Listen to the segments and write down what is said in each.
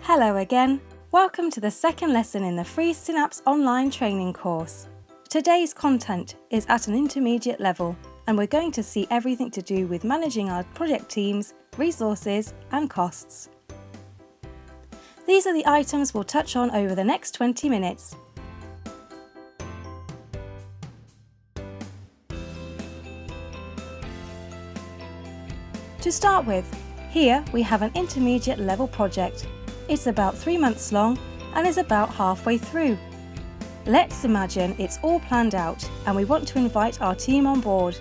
Hello again. Welcome to the second lesson in the free Sinnaps online training course. Today's content is at an intermediate level and we're going to see everything to do with managing our project teams, resources and costs. These are the items we'll touch on over the next 20 minutes. To start with, here we have an intermediate level project. It's about 3 months long and is about halfway through. Let's imagine it's all planned out and we want to invite our team on board.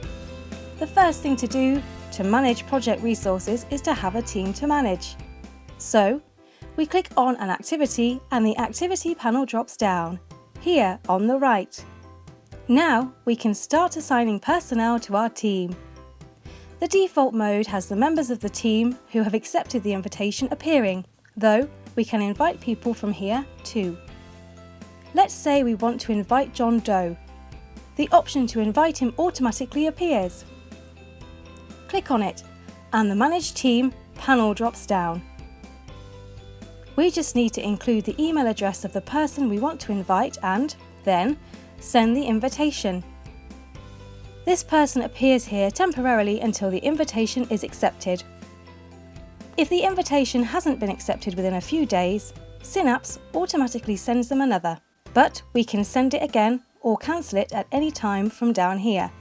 The first thing to do to manage project resources is to have a team to manage. So, we click on an activity and the activity panel drops down, here on the right. Now we can start assigning personnel to our team. The default mode has the members of the team who have accepted the invitation appearing, though we can invite people from here too. Let's say we want to invite John Doe. The option to invite him automatically appears. Click on it and the Manage Team panel drops down. We just need to include the email address of the person we want to invite and then send the invitation. This person appears here temporarily until the invitation is accepted. If the invitation hasn't been accepted within a few days, Sinnaps automatically sends them another, but we can send it again or cancel it at any time from down here.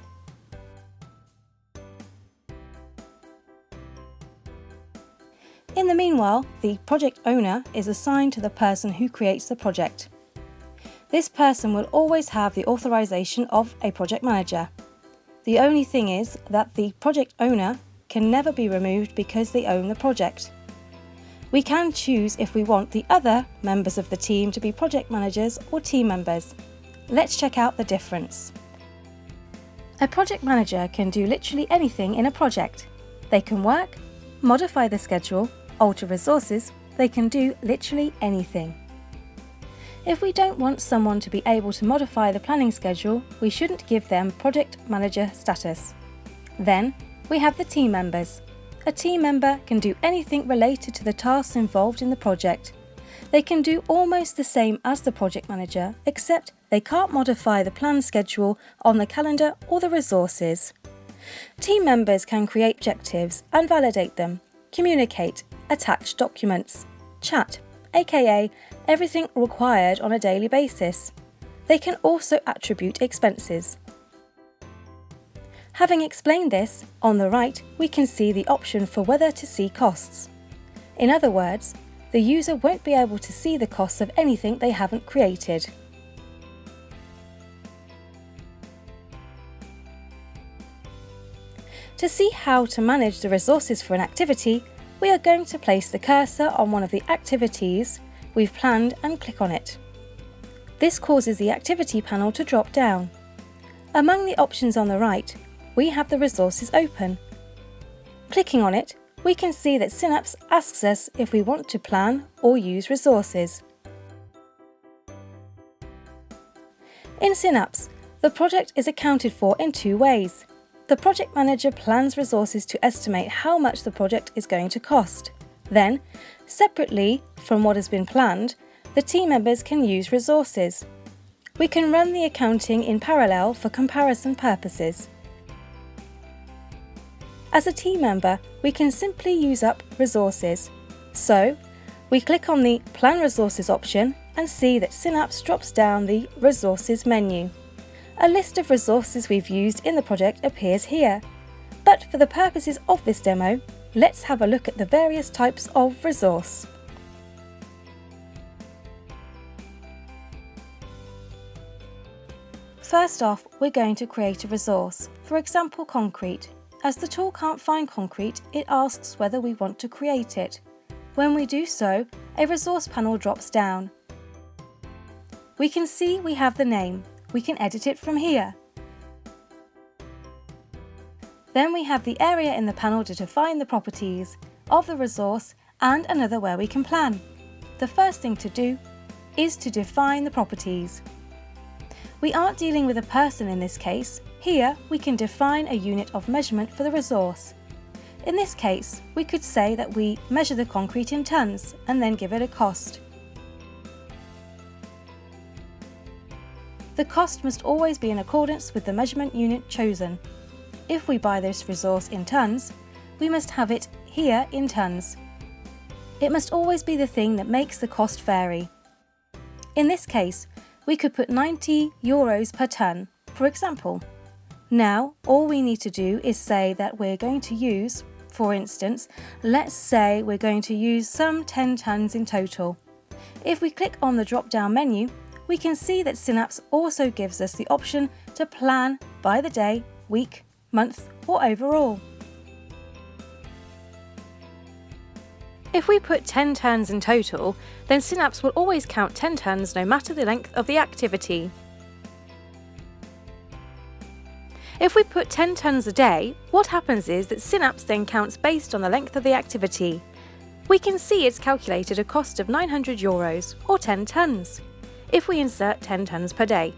In the meanwhile, the project owner is assigned to the person who creates the project. This person will always have the authorization of a project manager. The only thing is that the project owner can never be removed because they own the project. We can choose if we want the other members of the team to be project managers or team members. Let's check out the difference. A project manager can do literally anything in a project. They can work, modify the schedule, alter resources, they can do literally anything. If we don't want someone to be able to modify the planning schedule, we shouldn't give them project manager status. Then, we have the team members. A team member can do anything related to the tasks involved in the project. They can do almost the same as the project manager, except they can't modify the plan schedule on the calendar or the resources. Team members can create objectives and validate them, communicate, attach documents, chat, aka everything required on a daily basis. They can also attribute expenses. Having explained this, on the right we can see the option for whether to see costs. In other words, the user won't be able to see the costs of anything they haven't created. To see how to manage the resources for an activity, we are going to place the cursor on one of the activities we've planned and click on it. This causes the activity panel to drop down. Among the options on the right, we have the resources open. Clicking on it, we can see that Sinnaps asks us if we want to plan or use resources. In Sinnaps, the project is accounted for in two ways. The project manager plans resources to estimate how much the project is going to cost. Then, separately from what has been planned, the team members can use resources. We can run the accounting in parallel for comparison purposes. As a team member, we can simply use up resources. So, we click on the Plan Resources option and see that Sinnaps drops down the Resources menu. A list of resources we've used in the project appears here. But for the purposes of this demo, let's have a look at the various types of resource. First off, we're going to create a resource, for example concrete. As the tool can't find concrete, it asks whether we want to create it. When we do so, a resource panel drops down. We can see we have the name. We can edit it from here. Then we have the area in the panel to define the properties of the resource and another where we can plan. The first thing to do is to define the properties. We aren't dealing with a person in this case. Here we can define a unit of measurement for the resource. In this case, we could say that we measure the concrete in tonnes and then give it a cost. The cost must always be in accordance with the measurement unit chosen. If we buy this resource in tonnes, we must have it here in tonnes. It must always be the thing that makes the cost vary. In this case, we could put €90 per tonne, for example. Now, all we need to do is say that we're going to use, for instance, let's say we're going to use some 10 tonnes in total. If we click on the drop-down menu, we can see that Sinnaps also gives us the option to plan by the day, week, month, or overall. If we put 10 tonnes in total, then Sinnaps will always count 10 tonnes no matter the length of the activity. If we put 10 tonnes a day, what happens is that Sinnaps then counts based on the length of the activity. We can see it's calculated a cost of €900 or 10 tonnes if we insert 10 tonnes per day.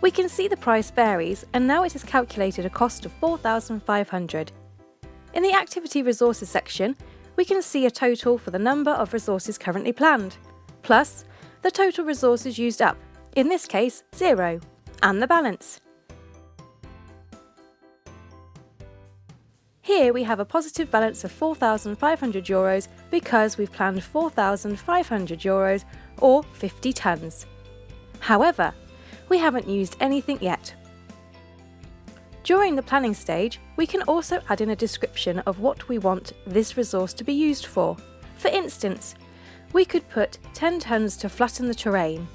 We can see the price varies, and now it has calculated a cost of €4,500. In the Activity Resources section, we can see a total for the number of resources currently planned, plus the total resources used up, in this case 0, and the balance. Here we have a positive balance of €4,500 because we've planned €4,500 or 50 tonnes. However, we haven't used anything yet. During the planning stage, we can also add in a description of what we want this resource to be used for. For instance, we could put 10 tonnes to flatten the terrain.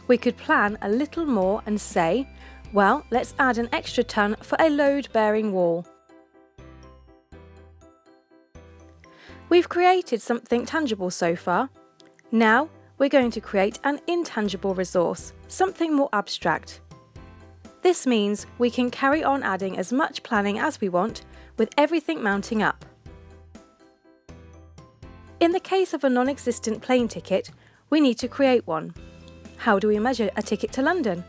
We could plan a little more and say, well, let's add an extra tonne for a load-bearing wall. We've created something tangible so far. Now, we're going to create an intangible resource, something more abstract. This means we can carry on adding as much planning as we want, with everything mounting up. In the case of a non-existent plane ticket, we need to create one. How do we measure a ticket to London?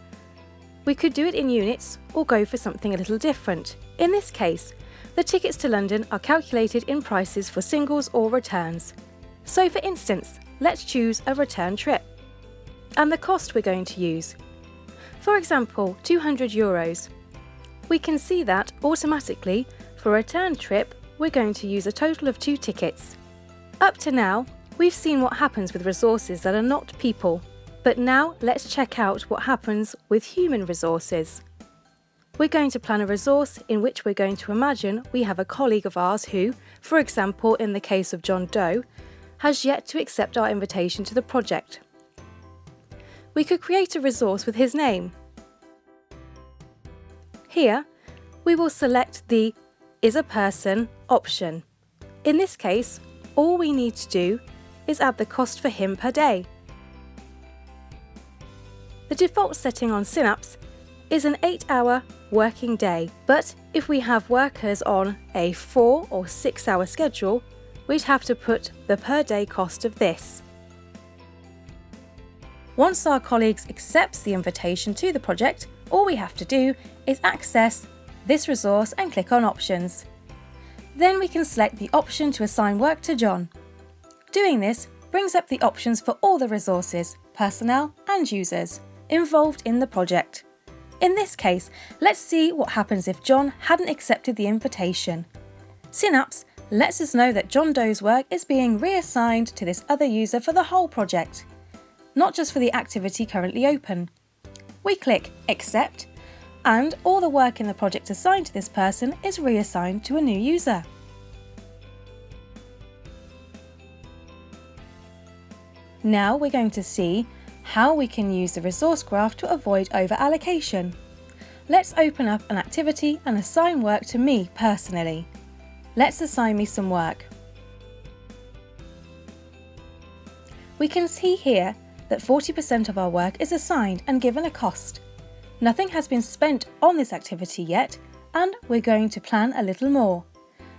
We could do it in units or go for something a little different. In this case, the tickets to London are calculated in prices for singles or returns. So for instance, let's choose a return trip and the cost we're going to use. For example, €200. We can see that automatically for a return trip we're going to use a total of 2 tickets. Up to now, we've seen what happens with resources that are not people, but now let's check out what happens with human resources. We're going to plan a resource in which we're going to imagine we have a colleague of ours who, for example in the case of John Doe, has yet to accept our invitation to the project. We could create a resource with his name. Here, we will select the Is a Person option. In this case, all we need to do is add the cost for him per day. The default setting on Sinnaps is an 8-hour working day, but if we have workers on a 4 or 6 hour schedule, we'd have to put the per day cost of this. Once our colleagues accepts the invitation to the project, all we have to do is access this resource and click on Options. Then we can select the option to assign work to John. Doing this brings up the options for all the resources, personnel and users involved in the project. In this case, let's see what happens if John hadn't accepted the invitation. Sinnaps lets us know that John Doe's work is being reassigned to this other user for the whole project, not just for the activity currently open. We click Accept, and all the work in the project assigned to this person is reassigned to a new user. Now we're going to see how we can use the resource graph to avoid over-allocation. Let's open up an activity and assign work to me personally. Let's assign me some work. We can see here that 40% of our work is assigned and given a cost. Nothing has been spent on this activity yet, and we're going to plan a little more.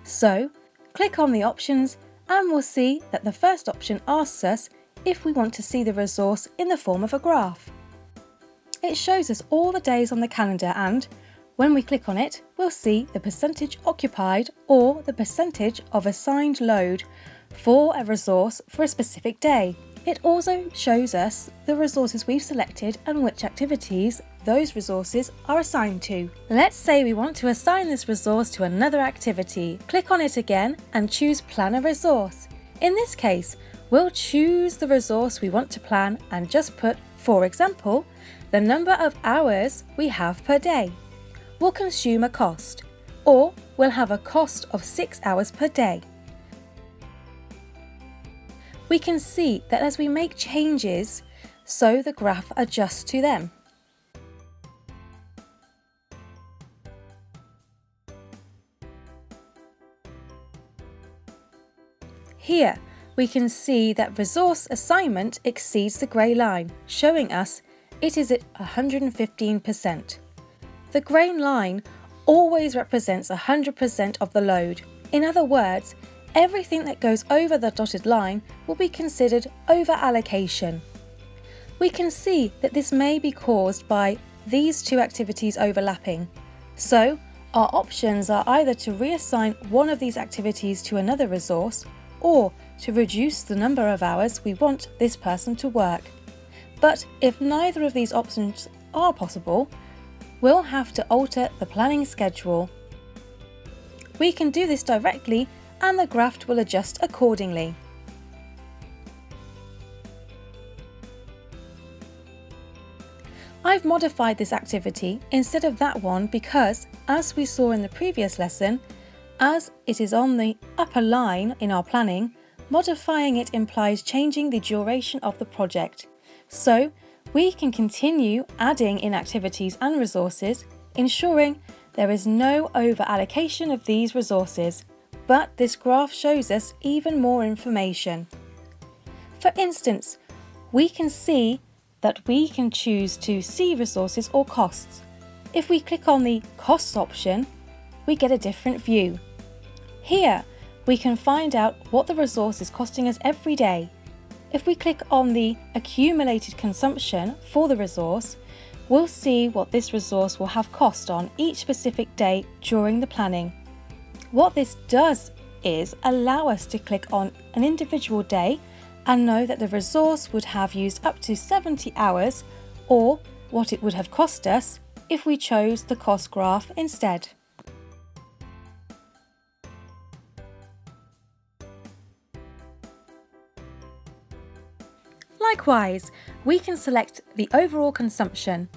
So, click on the options and we'll see that the first option asks us if we want to see the resource in the form of a graph. It shows us all the days on the calendar and, When we click on it, we'll see the percentage occupied or the percentage of assigned load for a resource for a specific day. It also shows us the resources we've selected and which activities those resources are assigned to. Let's say we want to assign this resource to another activity. Click on it again and choose Plan a Resource. In this case, we'll choose the resource we want to plan and just put, for example, the number of hours we have per day. We'll consume a cost, or we'll have a cost of 6 hours per day. We can see that as we make changes, so the graph adjusts to them. Here, we can see that resource assignment exceeds the grey line, showing us it is at 115%. The grey line always represents 100% of the load. In other words, everything that goes over the dotted line will be considered over-allocation. We can see that this may be caused by these two activities overlapping. So, our options are either to reassign one of these activities to another resource or to reduce the number of hours we want this person to work. But if neither of these options are possible, we'll have to alter the planning schedule. We can do this directly and the graph will adjust accordingly. I've modified this activity instead of that one because, as we saw in the previous lesson, as it is on the upper line in our planning, modifying it implies changing the duration of the project. So, we can continue adding in activities and resources, ensuring there is no over-allocation of these resources, but this graph shows us even more information. For instance, we can see that we can choose to see resources or costs. If we click on the Costs option, we get a different view. Here, we can find out what the resource is costing us every day. If we click on the accumulated consumption for the resource, we'll see what this resource will have cost on each specific day during the planning. What this does is allow us to click on an individual day and know that the resource would have used up to 70 hours, or what it would have cost us if we chose the cost graph instead. Likewise, we can select the overall consumption.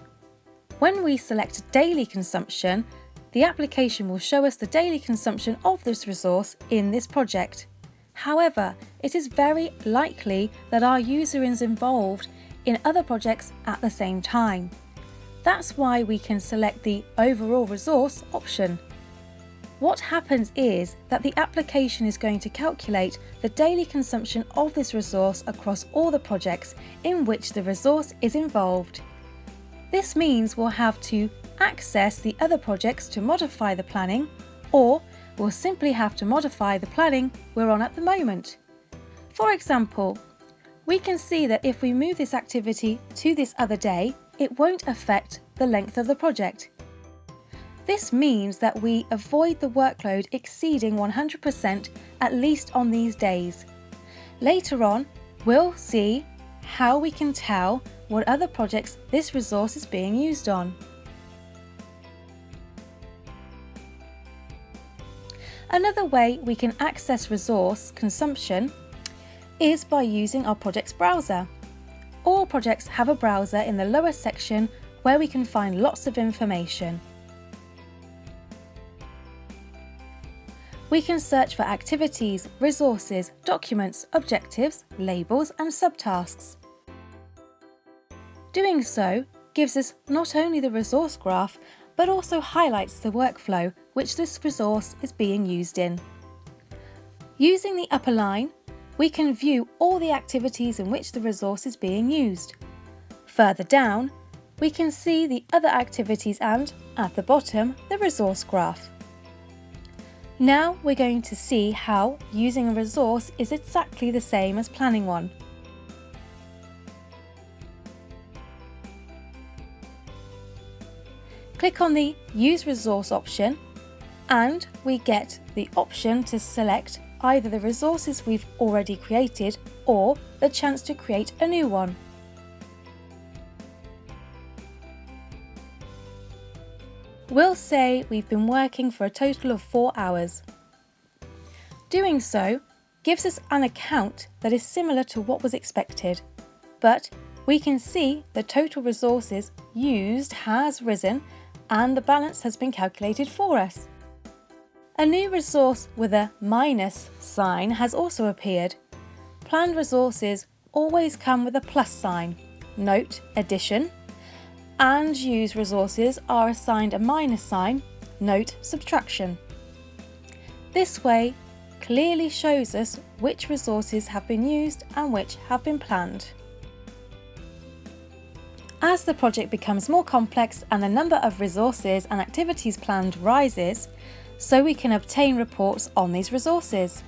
When we select daily consumption, the application will show us the daily consumption of this resource in this project. However, it is very likely that our user is involved in other projects at the same time. That's why we can select the overall resource option. What happens is that the application is going to calculate the daily consumption of this resource across all the projects in which the resource is involved. This means we'll have to access the other projects to modify the planning, or we'll simply have to modify the planning we're on at the moment. For example, we can see that if we move this activity to this other day, it won't affect the length of the project. This means that we avoid the workload exceeding 100% at least on these days. Later on, we'll see how we can tell what other projects this resource is being used on. Another way we can access resource consumption is by using our projects browser. All projects have a browser in the lower section where we can find lots of information. We can search for activities, resources, documents, objectives, labels, and subtasks. Doing so gives us not only the resource graph, but also highlights the workflow which this resource is being used in. Using the upper line, we can view all the activities in which the resource is being used. Further down, we can see the other activities and, at the bottom, the resource graph. Now we're going to see how using a resource is exactly the same as planning one. Click on the Use Resource option and we get the option to select either the resources we've already created or the chance to create a new one. We'll say we've been working for a total of 4 hours. Doing so gives us an account that is similar to what was expected, but we can see the total resources used has risen and the balance has been calculated for us. A new resource with a minus sign has also appeared. Planned resources always come with a plus sign. Note addition. And used resources are assigned a minus sign. Note subtraction. This way clearly shows us which resources have been used and which have been planned. As the project becomes more complex and the number of resources and activities planned rises, so we can obtain reports on these resources.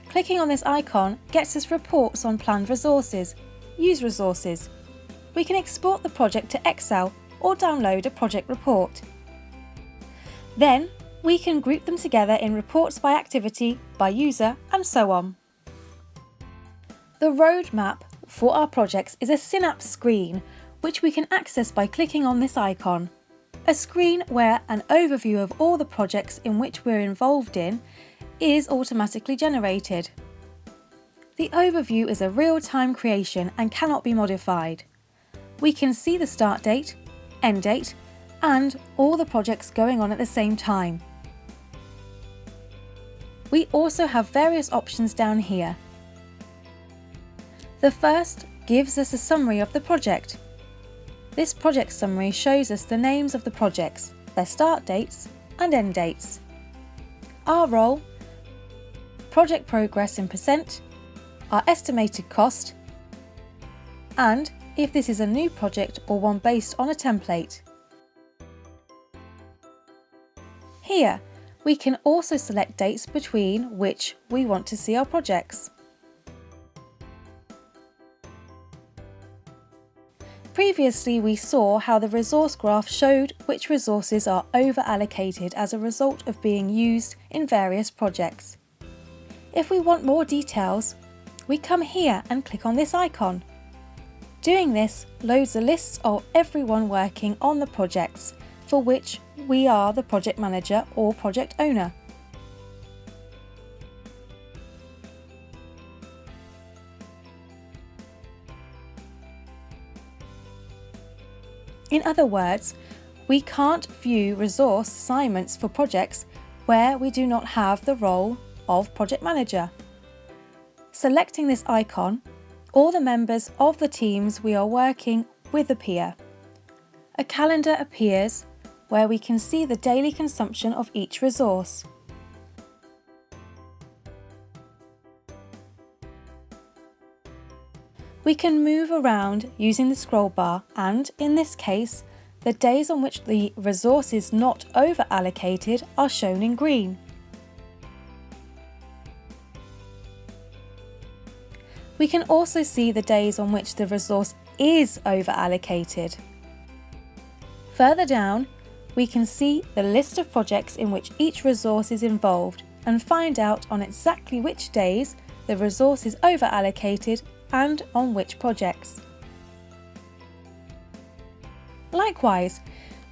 Clicking on this icon gets us reports on planned resources, used resources. We can export the project to Excel or download a project report. Then we can group them together in reports by activity, by user, and so on. The roadmap for our projects is a Sinnaps screen, which we can access by clicking on this icon. A screen where an overview of all the projects in which we're involved in is automatically generated. The overview is a real-time creation and cannot be modified. We can see the start date, end date, and all the projects going on at the same time. We also have various options down here. The first gives us a summary of the project. This project summary shows us the names of the projects, their start dates and end dates. Our role, project progress in %, our estimated cost, and if this is a new project or one based on a template. Here, we can also select dates between which we want to see our projects. Previously, we saw how the resource graph showed which resources are over-allocated as a result of being used in various projects. If we want more details, we come here and click on this icon. Doing this loads a list of everyone working on the projects for which we are the project manager or project owner. In other words, we can't view resource assignments for projects where we do not have the role of project manager. Selecting this icon, all the members of the teams we are working with appear. A calendar appears where we can see the daily consumption of each resource. We can move around using the scroll bar and, in this case, the days on which the resource is not over-allocated are shown in green. We can also see the days on which the resource is over-allocated. Further down, we can see the list of projects in which each resource is involved and find out on exactly which days the resource is over-allocated and on which projects. Likewise,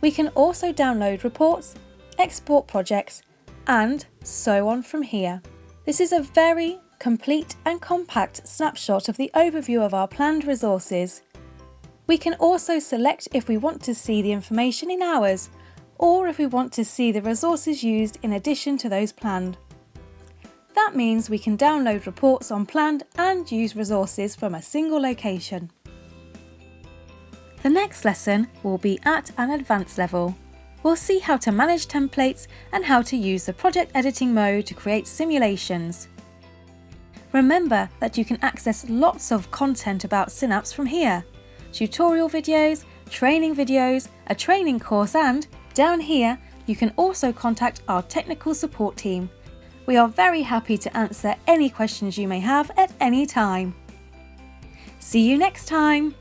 we can also download reports, export projects, and so on from here. This is a very complete and compact snapshot of the overview of our planned resources. We can also select if we want to see the information in hours, or if we want to see the resources used in addition to those planned. That means we can download reports on planned and used resources from a single location. The next lesson will be at an advanced level. We'll see how to manage templates and how to use the project editing mode to create simulations. Remember that you can access lots of content about Sinnaps from here. Tutorial videos, training videos, a training course, and down here you can also contact our technical support team. We are very happy to answer any questions you may have at any time. See you next time!